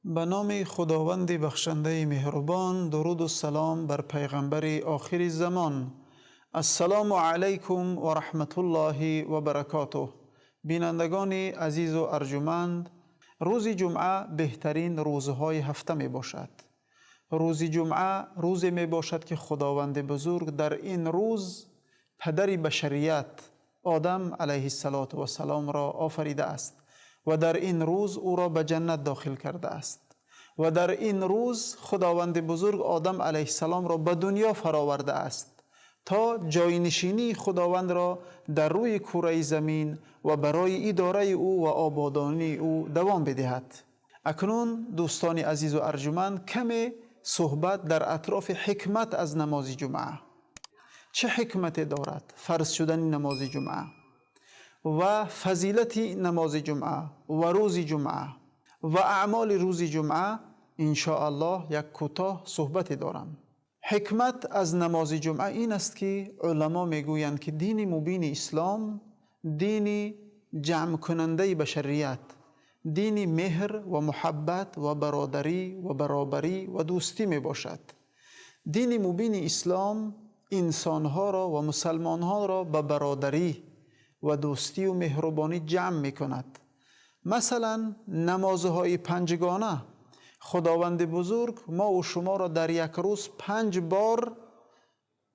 به نام خداوند بخشنده مهربان. درود و سلام بر پیغمبر آخر زمان. السلام علیکم و رحمت الله و برکاته. بینندگان عزیز و ارجمند، روز جمعه بهترین روزهای هفته می باشد. روز جمعه روزی می باشد که خداوند بزرگ در این روز پدر بشریت آدم علیه السلام را آفریده است و در این روز او را به جنت داخل کرده است و در این روز خداوند بزرگ آدم علیه السلام را به دنیا فراورده است تا جاینشینی خداوند را در روی کره زمین و برای اداره او و آبادانی او دوام بدهد. اکنون دوستان عزیز و ارجمند، کمی صحبت در اطراف حکمت از نماز جمعه. چه حکمت دارد فرض شدن نماز جمعه و فضیلت نماز جمعه و روز جمعه و اعمال روز جمعه؟ ان شاء الله یک کوتاه صحبت دارم. حکمت از نماز جمعه این است که علما میگویند که دین مبین اسلام دین جمع کننده بشریت، دین مهر و محبت و برادری و برابری و دوستی می باشد. دین مبین اسلام انسانها را و مسلمانها را به برادری و دوستی و مهربانی جمع می کند. مثلا نمازهای پنجگانه، خداوند بزرگ ما و شما را در یک روز 5 بار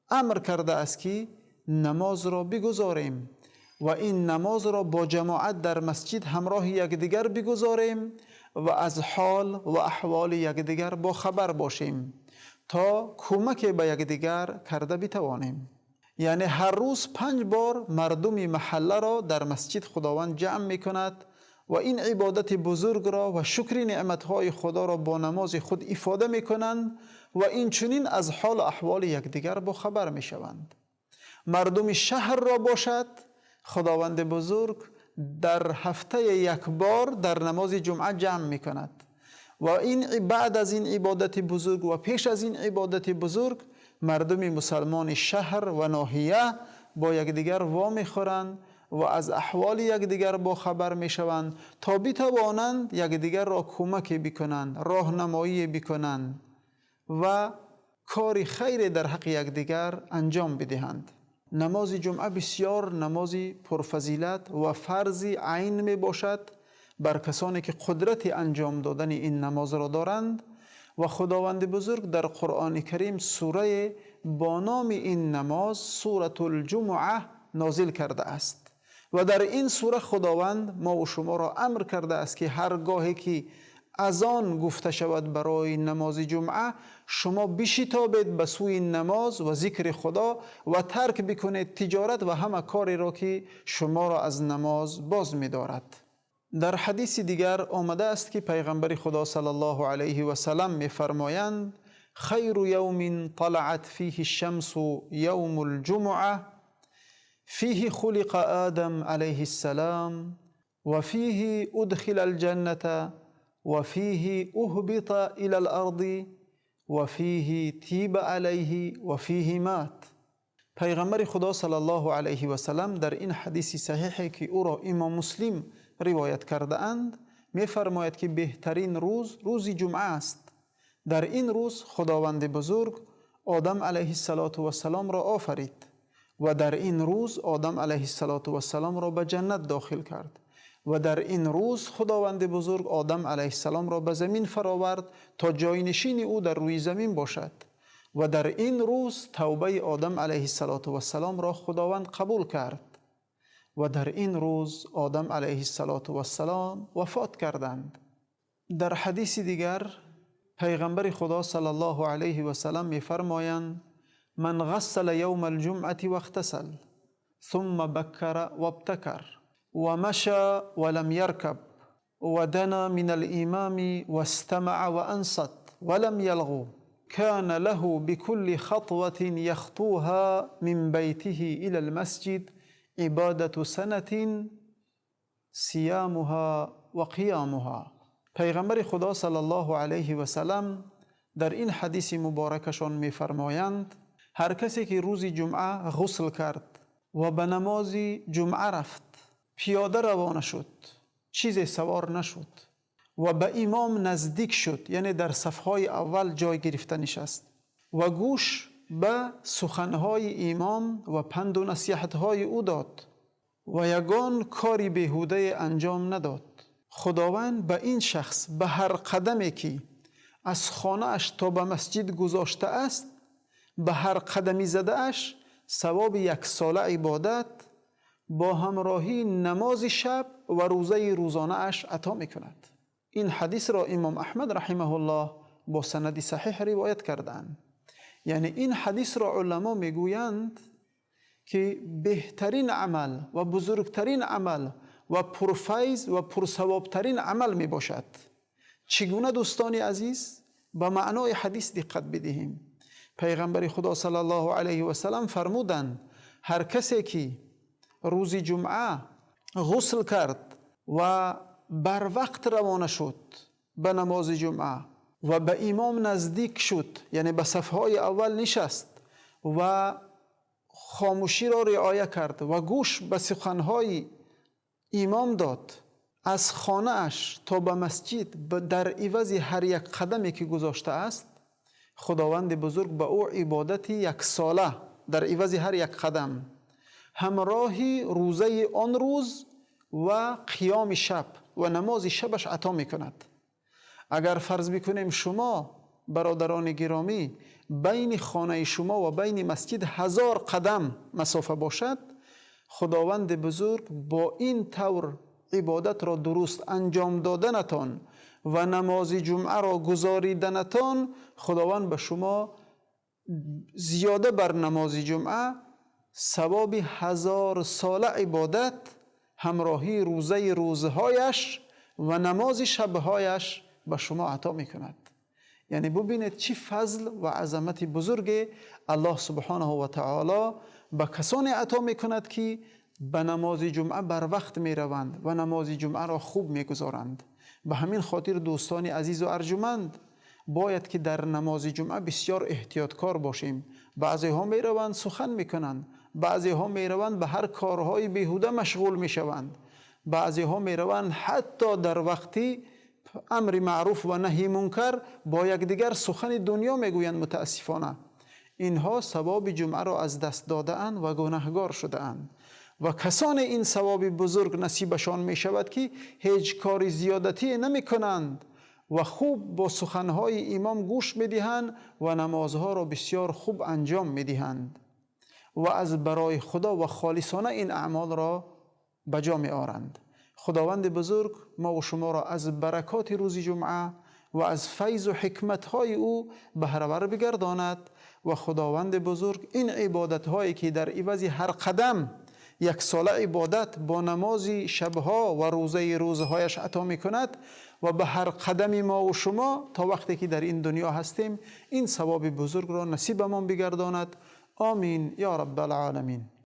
امر کرده است که نماز را بگذاریم و این نماز را با جماعت در مسجد همراه یکدیگر بگذاریم و از حال و احوال یکدیگر با خبر باشیم تا کمک به یکدیگر کرده بتوانیم. یعنی هر روز 5 بار مردم محله را در مسجد خداوند جمع می کند و این عبادت بزرگ را و شکر نعمتهای خدا را با نماز خود افاده می کنند و این چنین از حال و احوال یکدیگر با خبر می شوند. مردم شهر را باشد، خداوند بزرگ در هفته یک بار در نماز جمعه جمع می کند و این بعد از این عبادت بزرگ و پیش از این عبادت بزرگ مردم مسلمان شهر و ناحیه با یکدیگر وامی خورند و از احوال یکدیگر با خبر می شوند تا بتوانند یکدیگر را کمک بکنند، راهنمایی بکنند و کار خیر در حق یکدیگر انجام بدهند. نماز جمعه بسیار نماز پرفضیلت و فرض عین می باشد بر کسانی که قدرت انجام دادن این نماز را دارند و خداوند بزرگ در قرآن کریم سوره با نام این نماز سوره الجمعه نازل کرده است و در این سوره خداوند ما و شما را امر کرده است که هرگاهی که اذان گفته شود برای نماز جمعه شما بشتابید به سوی نماز و ذکر خدا و ترک بکنید تجارت و همه کاری را که شما را از نماز باز می دارد. در حدیث دیگر آمده است که پیغمبر خدا صلی الله علیه و سلم می فرمایند خیر یوم طلعت فیه الشمس یوم الجمعه فیه خلق آدم علیه السلام و فیه ادخل الجنة و فیه اهبط الى الارض و فیه تیب علیه و فیه مات. پیغمبر خدا صلی الله علیه و سلم در این حدیث صحیحی که او را امام مسلم روایت کرده اند می فرماید که بهترین روز جمعه است. در این روز خداوند بزرگ آدم علیه السلام را آفرید و در این روز آدم علیه السلام را به جنت داخل کرد و در این روز خداوند بزرگ آدم علیه السلام را به زمین فراورد تا جاینشین او در روی زمین باشد و در این روز توبه آدم علیه السلام را خداوند قبول کرد و در این روز آدم علیه السلام وفات کردند. در حدیث دیگر پیغمبر خدا صلی الله علیه و سلم می فرمایند من غسل یوم الجمعه و اغتسل ثم بکر و ابتکر و مشى ولم يركب ودنا من الإمام واستمع وأنصت ولم يلغو كان له بكل خطوة يخطوها من بيته إلى المسجد عبادة سنة صيامها و قیامها. پیغمبر خدا صلی الله علیه و سلم در این حدیث مبارکشان می فرمایند هر کسی که روز جمعه غسل کرد و به نماز جمعه رفت، پیاده روانه شد، چیزی سوار نشد و به امام نزدیک شد، یعنی در صفهای اول جای گرفته نشست و گوش به سخنهای امام و پند و نصیحتهای او داد و یگان کاری بیهوده انجام نداد. خداوند به این شخص به هر قدمی که از خانه اش تا به مسجد گذاشته است، به هر قدمی زده اش ثواب 1 ساله عبادت با همراهی نماز شب و روزه روزانه اش عطا می کند. این حدیث را امام احمد رحمه الله با سند صحیح روایت کردند. یعنی این حدیث را علما می گویند که بهترین عمل و بزرگترین عمل و پرفیض و پرثوابترین عمل می باشد. چگونه دوستان عزیز؟ به معنای حدیث دقت بدهیم. پیغمبر خدا صلی الله علیه و سلم فرمودند هر کسی که روز جمعه غسل کرد و بر وقت روانه شد به نماز جمعه و به امام نزدیک شد، یعنی به صفهای اول نشست و خاموشی را رعایت کرد و گوش به سخنهای امام داد، از خانه اش تا به مسجد در عوض هر 1 قدمی که گذاشته است، خداوند بزرگ به او عبادت 1 ساله در عوض هر 1 قدم همراهی روزه آن روز و قیام شب و نماز شبش عطا می کند. اگر فرض بکنیم شما برادران گرامی بین خانه شما و بین مسجد 1000 قدم مسافه باشد، خداوند بزرگ با این طور عبادت را درست انجام دادنتان و نماز جمعه را گزاریدنتان، خداوند به شما زیاده بر نماز جمعه ثواب 1000 ساله عبادت همراهی روزه روزهایش و نماز شبهایش به شما عطا می کند. یعنی ببینید چی فضل و عظمت بزرگ الله سبحانه و تعالی به کسانی عطا می کند که به نماز جمعه بر وقت می روند و نماز جمعه را خوب می گذارند. به همین خاطر دوستان عزیز و ارجمند باید که در نماز جمعه بسیار احتیاطکار باشیم. بعضی ها می روند سخن می کنند، بعضی ها می روند به هر کارهای بیهوده مشغول می شوند، بعضی ها می روند حتی در وقتی امر معروف و نهی منکر با یکدیگر سخن دنیا می گویند. متاسفانه اینها ثواب جمعه را از دست داده اند و گناهگار شده اند و کسان این ثواب بزرگ نصیبشان می شود که هیچ کاری زیادتی نمی کنند و خوب با سخنهای امام گوش می دهند و نمازها را بسیار خوب انجام می دهند و از برای خدا و خالصانه این اعمال را بجا می آورند. خداوند بزرگ ما و شما را از برکات روز جمعه و از فیض و حکمتهای او بهره‌ور بگرداند و خداوند بزرگ این عبادتهایی که در عوض هر قدم 1 ساله عبادت با نماز شبها و روزه روزهایش عطا می کند و به هر قدمی ما و شما تا وقتی که در این دنیا هستیم این ثواب بزرگ را نصیبمان بگرداند. آمین یا رب العالمین.